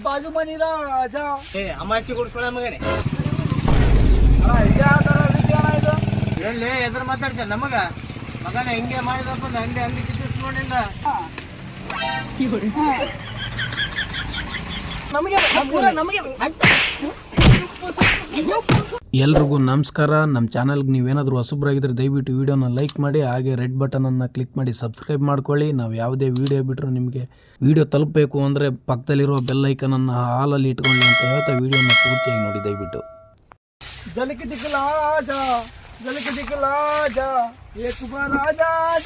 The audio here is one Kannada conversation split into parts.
ಬಾಜು ಮನಿ ರಾಜ ಅಮಾಸಿ ಕೊಡ್ಸೋಣ ಮಗನೇ ಎಲ್ಲಿ ಎದ್ರ ಮಾತಾಡ್ತಾರೆ ನಮಗ ಮಗನ ಹಿಂಗೆ ಮಾಡಿದಪ್ಪ ಹಂಗೆ ಹಂಗೆ ಕಿತ್ತಿಸ್ ನೋಡಿಂದ ಎಲ್ರಿಗೂ ನಮಸ್ಕಾರ. ನಮ್ಮ ಚಾನಲ್ಗೆ ನೀವೇನಾದರೂ ಹೊಸಬ್ರಾಗಿದ್ದರೆ ದಯವಿಟ್ಟು ವಿಡಿಯೋನ ಲೈಕ್ ಮಾಡಿ, ಹಾಗೆ ರೆಡ್ ಬಟನನ್ನು ಕ್ಲಿಕ್ ಮಾಡಿ ಸಬ್ಸ್ಕ್ರೈಬ್ ಮಾಡ್ಕೊಳ್ಳಿ. ನಾವು ಯಾವುದೇ ವಿಡಿಯೋ ಬಿಟ್ಟರು ನಿಮಗೆ ವಿಡಿಯೋ ತಲುಪಬೇಕು ಅಂದರೆ ಪಕ್ಕದಲ್ಲಿರುವ ಬೆಲ್ ಐಕನನ್ನು ಹಾಲಲ್ಲಿ ಇಟ್ಕೊಳ್ಳಿ ಅಂತ ಹೇಳ್ತಾ ವಿಡಿಯೋನ ಪೂರ್ತಿಯಾಗಿ ನೋಡಿ ದಯವಿಟ್ಟು. ಜಲಕಿ ದಿಕ್ಕಲಾಜ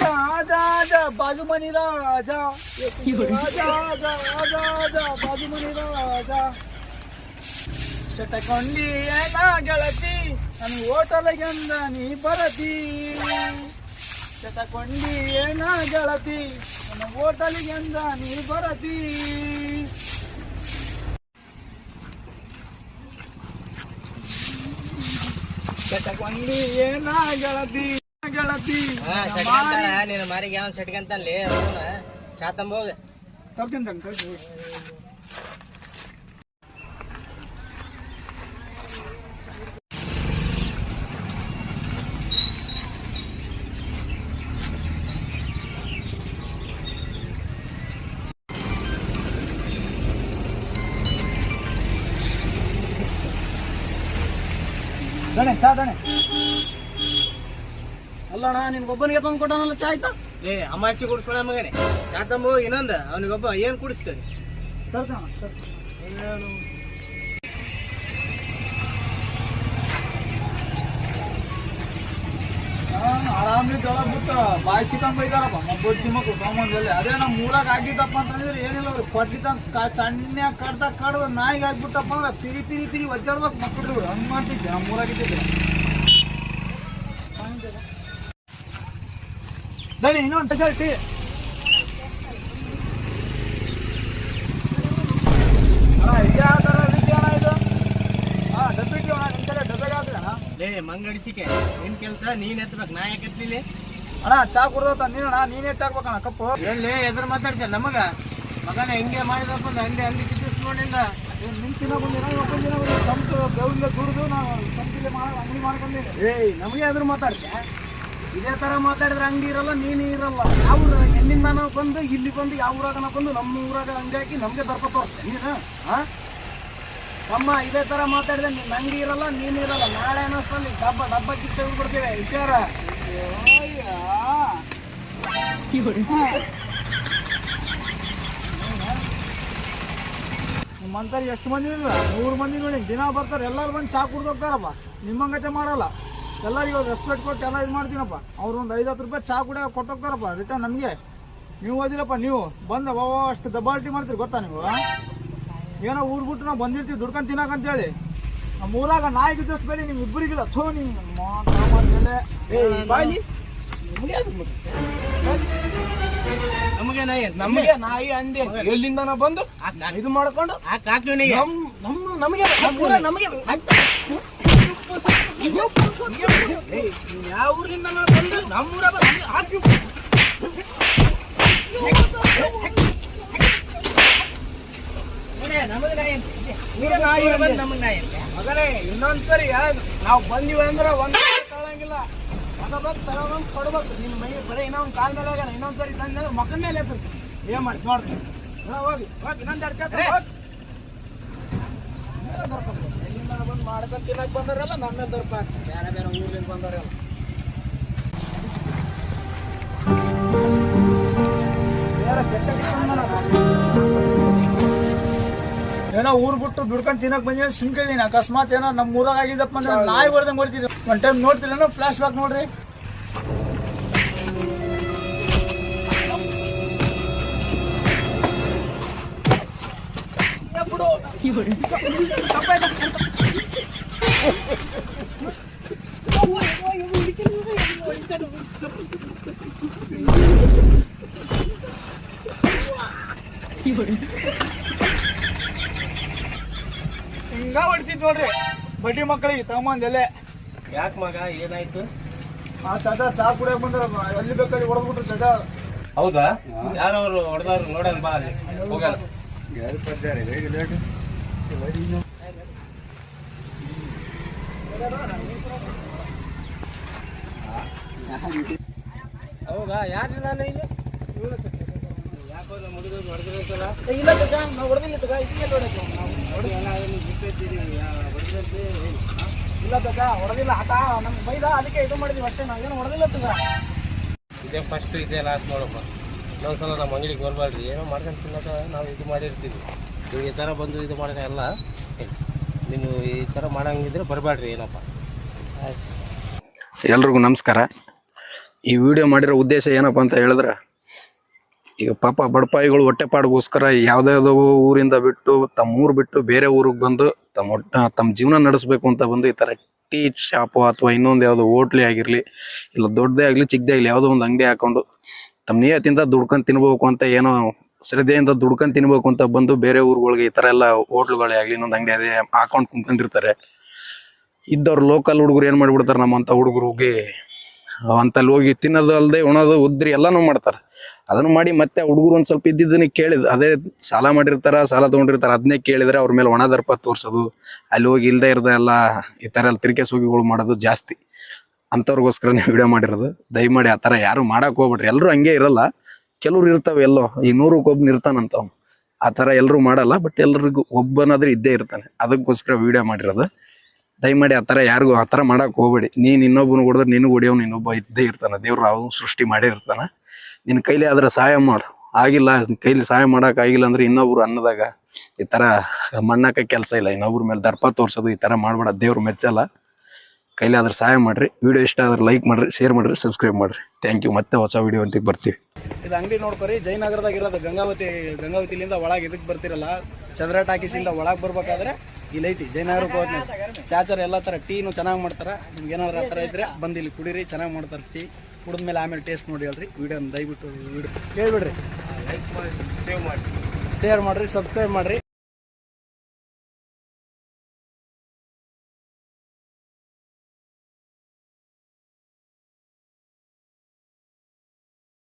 ರಾಜ ಬಾಜು ಮನಿ ರಾಜ ಬಾಜು ಮನಿ ರಾಜ ಶಟಕೊಂಡಿ ಏನ ಗೆಳತಿ ನನ್ ಹೋಟೆಲ್ಗೆಂದ ನೀ ಬರತಿ. ಶಟಕೊಂಡಿ ಏನ ಗೆಳತಿ ನನ್ನ ಹೋಟೆಲ್ಗೆಂದ ನೀ ಬರತಿ. ಶಟಕೊಂಡಿ ಏನ ಗೆಳತಿ ನೀನು ಮಾರಿಗೆ ಯಾವ ಸೆಟ್ಕಂತಲ್ಲಿ ಚಾತಂಬ ಹೋಗ ತರ್ತೀನಿ. ದಣೆ ಚಾ ದಣೆ ಅಲ್ಲಣ್ಣ ನಿನ್ಗೊಬ್ಬನಿಗೆ ತಂದು ಕೊಟ್ಟನಲ್ಲ ಚಾ ಆಯ್ತಾ? ಅಮಾಸಿ ಕುಡಿಸೋಣ ಮಗನೇ ಚಾತಂಬ ಹೋಗಿ ಇನ್ನೊಂದು ಅವನಿಗೊಬ್ಬ ಏನ್ ಕುಡಿಸ್ತೇನೆ ಆರಾಮ್ಲಿ ಜಳ ಬಿಟ್ಟ ಬಾಯಿ ಸಿಕ್ಕಂಡ್ ಬೈತಾರಪ್ಪ ಮಬ್ಬಟ್ಟು ಸಿಮ್ಮಕ್ಕು ಕಾಮಂದಲ್ಲಿ. ಅದೇ ನಮ್ಮ ಊರಾಗ ಆಗಿದ್ದಪ್ಪ ಅಂತಂದ್ರೆ ಏನಿಲ್ಲ ಅವ್ರು ಕೊಟ್ಲಿ ಸಣ್ಣ ಕಡ್ದ ನಾಯಿಗೆ ಆಗ್ಬಿಟ್ಟಪ್ಪ ಅಂದ್ರೆ ತಿರಿ ಒದ್ದಾಡ್ಬೇಕು ಮಕ್ಕಳು ಹಂಗ್ ಮಾಡ್ತಿದ್ದೆ ನಮ್ಮ ಊರಾಗಿದ್ದಿದ್ರೆ. ಬನ್ನಿ ಇನ್ನೊಂದು ತಗೊಳ್ಟಿ. ಮಂಗಡಿಸಿಕೆ ನಿನ್ ಕೆಲ್ಸ ನೀನ್ ಎತ್ತಬೇಕು, ನಾ ಯಾಕೆ ಎತ್ತಲಿಲ್ಲ ಅಣ್ಣ? ಚಾ ಕುಡ್ದತ್ತ ನೀನಣ್ಣ, ನೀನೇ ಎತ್ತಾಕ್ಬೇಕಣ್ಣ ಕಪ್ಪು. ಎಲ್ಲಿ ಎದ್ರ ಮಾತಾಡ್ತೇನೆ ನಮಗ ಮಗನ ಹಿಂಗೆ ಮಾಡಿದಪ್ಪ ಹಂಗೆ ಹಂಗೆ ಕಿತ್ತಿಸ್ ನೋಡಿಂದ ನಿಂತಿನ ಬಂದಿನ ಸಂತು ಬೆವ್ರಿಂದ ದುಡ್ದು ನಾವು ಸಂತಿಗೆ ಅಂಗಡಿ ಮಾಡ್ಕೊಂಡಿದ್ದೆ. ನಮಗೆ ಎದ್ರು ಮಾತಾಡ್ತೆ ಇದೇ ತರ ಮಾತಾಡಿದ್ರೆ ಅಂಗಡಿ ಇರಲ್ಲ, ನೀನು ಇರಲ್ಲ. ಯಾವ ಎಲ್ಲಿಂದ ನಾವು ಬಂದು ಇಲ್ಲಿ ಬಂದು ಯಾವ ಊರಾಗ ನಾವು ಬಂದು ನಮ್ಮ ಊರಾಗ ಹಂಗಾಗಿ ನಮ್ಗೆ ದರ್ಪ ತೋರಿಸ್ತೇನೆ ನೀನು ಅಮ್ಮ. ಇದೇ ತರ ಮಾತಾಡಿದ್ರೆ ನಿನ್ನ ಅಂಗಡಿ ಇರಲ್ಲ, ನೀನು ಇರಲ್ಲ. ನಾಳೆ ಅನ್ನೋಷ್ಟರಲ್ಲಿ ಡಬ್ಬ ಕಿತ್ತು ಬಿಡ್ತೇವೆ ವಿಚಾರ. ನಿಮ್ಮಂತಾರೆ ಎಷ್ಟು ಮಂದಿ ಇಲ್ಲ, 100 ಮಂದಿ ನೋಡಿ ದಿನ ಬರ್ತಾರೆ. ಎಲ್ಲರೂ ಬಂದು ಚಾ ಕುಡ್ದು ಹೋಗ್ತಾರಪ್ಪ. ನಿಮ್ಮಂಗತೆ ಮಾಡಲ್ಲ. ಎಲ್ಲರಿಗೂ ರೆಸ್ಪೆಕ್ಟ್ ಕೊಟ್ಟು ಎಲ್ಲ ಇದು ಮಾಡ್ತೀನಪ್ಪ. ಅವ್ರು ಒಂದು 5-10 ರೂಪಾಯಿ ಚಾ ಕೂಡ ಕೊಟ್ಟೋಗ್ತಾರಪ್ಪ ರಿಟರ್ನ್ ನಮಗೆ. ನೀವು ಓದಿರಪ್ಪ, ನೀವು ಬಂದ ಅಷ್ಟು ದಬ್ಬಾಲ್ಟಿ ಮಾಡ್ತೀರಿ ಗೊತ್ತಾ ನೀವು? ಏನೋ ಊರು ಬಿಟ್ಟು ನಾವು ಬಂದಿರ್ತೀವಿ ದುಡ್ಕೊಂಡು ತಿನ್ನಕಂತೇಳಿ. ನಮ್ಮ ಊರಾಗ ನಾಯಿಗೆ ಬೇಡಿ ನಿಮ್ಗೆ ಇಬ್ಬರಿಗಿಲ್ಲ. ಥೋ ನಿಮ್ಗೆ ನಮಗೆ ನಾಯಿ ಅಂದೆ ಎಲ್ಲಿಂದ ನಾವು ಬಂದು ಇದು ಮಾಡ್ಕೊಂಡು ನಮಗೆ ಯಾವ ಊರಿಂದ ನಾವು ಬಂದು ನಮ್ಮೂರ ಹಾಕಿ ಮಗನೇ ಇನ್ನೊಂದ್ಸರಿ ನಾವು ಬಂದಿವಿ ಅಂದ್ರೆ ಒಂದ್ ತಗೊಳಂಗಿಲ್ಲ. ಬಂದು ಕೊಡ್ಬೇಕು. ನಿಮ್ಮ ಮೈ ಬರೀ ಇನ್ನೊಂದು ಕಾಲ ಮೇಲೆ ಹೋಗೋಣ. ಇನ್ನೊಂದ್ಸರಿ ತಂದ್ರೆ ಮಕ್ಕಳ ಮೇಲೆ ಹೆಸರು ಏನ್ ಮಾಡಿ ನೋಡ್ತೀನಿ. ಹೋಗಿ ಇನ್ನೊಂದು 2 ಎಲ್ಲಿಂದ ಬಂದು ಮಾಡ್ಕೊಂಡು ತಿನ್ನಕ್ ಬಂದವರೆಲ್ಲ ನಮ್ಮ ಮೇಲೆ ದರ್ಪ ಬೇರೆ ಬೇರೆ ಊರಿಂದ ಬಂದವರೆಲ್ಲ. ಏನೋ ಊರ್ ಬಿಟ್ಟು ದುಡ್ಕೊಂಡು ತಿನ್ನಕ್ ಬಂದ ಸುಮ್ಕಿದೀನಿ. ಅಕಸ್ಮಾತ್ ಏನೋ ನಮ್ಮ ಊರಾಗ ಆಗಿದ್ದಪ್ಪ ಅಂದ್ರೆ ನಾಯಿ ಹೊಡೆದಂಗೆ ಹೊಡ್ತೀರಿ. ಒನ್ ಟೈಮ್ ನೋಡ್ತಿಲ್ಲ ಫ್ಲಾಶ್ ಬ್ಯಾಕ್ ನೋಡ್ರಿ. ಹಿಂಗ ಹೊಡಿತಿದ್ ನೋಡ್ರಿ ಬಡ್ಡಿ ಮಕ್ಕಳಿಗೆ ತಗೊಂಬಂದೆಲೆ. ಯಾಕೆ ಮಗ ಏನಾಯ್ತು? ಆ ಚಾಚಾ ಚಾ ಕುಡಿಯಕ್ ಬಂದ್ರ ಎಲ್ಲಿ ಬೇಕಾಗಿ ಹೊಡೆದ್ಬಿಟ್ರು ಚಾಚಾ. ಹೌದಾ? ಯಾರವರು ಹೊಡೆದವ್ರು ನೋಡೋಣ ಬಾ ಅಲ್ಲಿ ಹೋಗಲ್ಲ. ಹೌದಾ? ಯಾರು ನಾನು ಇಲ್ಲಿ ಯಾಕೋ ನಮ್ಮ ಹುಡುಗರು ಹೊಡೆದಿರ್ತಲ್ಲ. ಇಲ್ಲ ಚಾಚಾ, ನಾವು ಹೊಡೆದಿಲ್ಲ ತಗ, ಇದಕ್ಕೆ ಹೊಡೆದು ಇಲ್ಲ ಚಾಚಾ, ಹೊಡೆದಿಲ್ಲ. ಆತ ನಮ್ಗೆ ಬೈದ, ಅದಕ್ಕೆ ಇದು ಮಾಡಿದ್ವಿ ಅಷ್ಟೇ, ನಾವೇನು ಹೊಡೆದಿಲ್ಲ ತಗ. ಇದೇ ಫಸ್ಟ್ ಇದೇ ಲಾಸ್ಟ್ ನೋಡಪ್ಪ. ಇನ್ನೊಂದ್ಸಲ ನಮ್ಮ ಅಂಗಡಿಗೆ ಬರ್ಬಾರ್ರಿ, ಏನೋ ಮಾಡ್ಕೊಂಡು ತಿನ್ನೋಕೆ ನಾವು ಇದು ಮಾಡಿರ್ತೀವಿ. ನೀವು ಈ ಥರ ಬಂದು ಇದು ಮಾಡಿದ್ರೆ ಎಲ್ಲ ನೀವು ಈ ಥರ ಮಾಡಂಗಿದ್ರೆ ಬರಬೇಡ್ರಿ ಏನಪ್ಪ. ಎಲ್ರಿಗೂ ನಮಸ್ಕಾರ. ಈ ವಿಡಿಯೋ ಮಾಡಿರೋ ಉದ್ದೇಶ ಏನಪ್ಪ ಅಂತ ಹೇಳಿದ್ರೆ, ಈಗ ಪಾಪ ಬಡಪಾಯಿಗಳು ಹೊಟ್ಟೆಪಾಡಿಗೋಸ್ಕರ ಯಾವುದ್ಯಾವುದೋ ಊರಿಂದ ಬಿಟ್ಟು ತಮ್ಮ ಊರು ಬಿಟ್ಟು ಬೇರೆ ಊರಿಗೆ ಬಂದು ತಮ್ಮ ಜೀವನ ನಡೆಸಬೇಕು ಅಂತ ಬಂದು ಈ ಥರ ಟೀ ಶಾಪು ಅಥವಾ ಇನ್ನೊಂದು ಯಾವುದೋ ಹೋಟ್ಲಿ ಆಗಿರಲಿ, ಇಲ್ಲ ದೊಡ್ಡದೇ ಆಗಲಿ ಚಿಕ್ಕದೇ ಆಗಲಿ ಯಾವುದೋ ಒಂದು ಅಂಗಡಿ ಹಾಕೊಂಡು ತಮ್ಮ ನಿಯತ್ತಿಂದ ದುಡ್ಕೊಂಡು ತಿನ್ಬೇಕು ಅಂತ, ಏನೋ ಶ್ರದ್ಧೆಯಿಂದ ದುಡ್ಕೊಂಡು ತಿನ್ಬೇಕು ಅಂತ ಬಂದು ಬೇರೆ ಊರುಗಳಿಗೆ ಈ ಥರ ಎಲ್ಲ ಹೋಟ್ಲುಗಳೇ ಆಗಲಿ ಇನ್ನೊಂದು ಅಂಗಡಿ ಅದೇ ಹಾಕೊಂಡು ಕುಂತ್ಕೊಂಡಿರ್ತಾರೆ. ಇದ್ದವ್ರು ಲೋಕಲ್ ಹುಡುಗರು ಏನು ಮಾಡಿಬಿಡ್ತಾರೆ, ನಮ್ಮಂಥ ಹುಡುಗರು ಹೋಗಿ ಅಂತಲ್ಲಿ ಹೋಗಿ ತಿನ್ನೋದು ಅಲ್ಲದೆ ಉಣೋದು ಉದ್ರಿ ಎಲ್ಲನೂ ಮಾಡ್ತಾರೆ. ಅದನ್ನು ಮಾಡಿ ಮತ್ತೆ ಹುಡುಗರು ಒಂದು ಸ್ವಲ್ಪ ಇದ್ದಿದ್ದನ್ನ ಕೇಳಿದ್, ಅದೇ ಸಾಲ ಮಾಡಿರ್ತಾರ, ಸಾಲ ತೊಗೊಂಡಿರ್ತಾರೆ, ಅದನ್ನೇ ಕೇಳಿದ್ರೆ ಅವ್ರ ಮೇಲೆ ಒಣ ದರ್ಪ ತೋರಿಸೋದು, ಅಲ್ಲಿ ಹೋಗಿ ಇಲ್ಲದೆ ಇರೋದು ಎಲ್ಲ ಈ ಥರ ಎಲ್ಲ ತಿರಿಕೆ ಸುಗಿಗಳು ಮಾಡೋದು ಜಾಸ್ತಿ. ಅಂಥವ್ರಿಗೋಸ್ಕರ ನೀವು ವಿಡಿಯೋ ಮಾಡಿರೋದು. ದಯಮಾಡಿ ಆ ಥರ ಯಾರು ಮಾಡಕ್ಕೆ ಹೋಗ್ಬಿಡ್ರಿ. ಎಲ್ಲರೂ ಹಂಗೆ ಇರಲ್ಲ, ಕೆಲವ್ರು ಇರ್ತಾವೆ, ಎಲ್ಲೋ ಈ 100ಕ್ಕೆ ಒಬ್ಬನು ಇರ್ತಾನಂತವ್. ಆ ಥರ ಎಲ್ಲರೂ ಮಾಡಲ್ಲ, ಬಟ್ ಎಲ್ರಿಗೂ ಒಬ್ಬನಾದ್ರೂ ಇದ್ದೇ ಇರ್ತಾನೆ. ಅದಕ್ಕೋಸ್ಕರ ವಿಡಿಯೋ ಮಾಡಿರೋದು. ದಯಮಾಡಿ ಆ ಥರ ಯಾರಿಗೂ ಆ ಥರ ಮಾಡಕ್ಕೆ ಹೋಗ್ಬೇಡಿ. ನೀನು ಇನ್ನೊಬ್ಬನ ಹೊಡೆದ್ರೆ ನಿನಗೆ ಹೊಡಿಯೋನು ಇನ್ನೊಬ್ಬ ಇದ್ದೇ ಇರ್ತಾನೆ. ದೇವ್ರು ಅವನು ಸೃಷ್ಟಿ ಮಾಡೇ ಇರ್ತಾನೆ. ನಿನ್ನ ಕೈಲಿ ಆದ್ರೆ ಸಹಾಯ ಮಾಡು. ಆಗಿಲ್ಲ, ಕೈಲಿ ಸಹಾಯ ಮಾಡೋಕ್ಕಾಗಿಲ್ಲ ಅಂದ್ರೆ ಇನ್ನೊಬ್ರು ಅನ್ನದಾಗ ಈ ಥರ ಮಣ್ಣಕ್ಕೆ ಕೆಲಸ ಇಲ್ಲ. ಇನ್ನೊಬ್ರ ಮೇಲೆ ದರ್ಪ ತೋರಿಸೋದು ಈ ಥರ ಮಾಡಬೇಡ, ದೇವ್ರು ಮೆಚ್ಚಲ್ಲ. ಕೈಲಿ ಆದ್ರೆ ಸಹಾಯ ಮಾಡಿರಿ. ವಿಡಿಯೋ ಇಷ್ಟ ಆದ್ರೆ ಲೈಕ್ ಮಾಡಿರಿ, ಶೇರ್ ಮಾಡಿರಿ, ಸಬ್ಸ್ಕ್ರೈಬ್ ಮಾಡಿರಿ. Thank you. ಮತ್ತೆ ಹೊಸ ವಿಡಿಯೋ ಅಂತ ಬರ್ತೀವಿ. ಇದು ಅಂಗಡಿ ನೋಡ್ಕೊರಿ, ಜಯನಗರದಾಗ ಇರೋದು. ಗಂಗಾವತಿಲಿಂದ ಒಳಗೆ ಇದಕ್ಕೆ ಬರ್ತಿರಲ್ಲ, ಚಂದ್ರ ಟಾಕೀಸಿಂದ ಒಳಗೆ ಬರ್ಬೇಕಾದ್ರೆ ಇಲ್ಲಿ ಐತಿ ಜಯನಗರಕ್ಕೆ ಹೋದ್ನ ಚಾಚರ್. ಎಲ್ಲ ಥರ ಟೀನು ಚೆನ್ನಾಗಿ ಮಾಡ್ತಾರೆ. ನಿಮ್ಗೆ ಏನಾದ್ರು ಆ ಥರ ಇದ್ರೆ ಬಂದು ಇಲ್ಲಿ ಕುಡೀರಿ, ಚೆನ್ನಾಗಿ ಮಾಡ್ತಾರೆ ಟೀ. ಕುಡಿದ್ಮೇಲೆ ಆಮೇಲೆ ಟೇಸ್ಟ್ ನೋಡಿ ಹೇಳ್ರಿ. ವಿಡಿಯೋನ ದಯವಿಟ್ಟು ಹೇಳ್ಬಿಡ್ರಿ, ಲೈಕ್ ಮಾಡಿ, ಸೇವ್ ಮಾಡಿ, ಶೇರ್ ಮಾಡಿರಿ, ಸಬ್ಸ್ಕ್ರೈಬ್ ಮಾಡಿರಿ.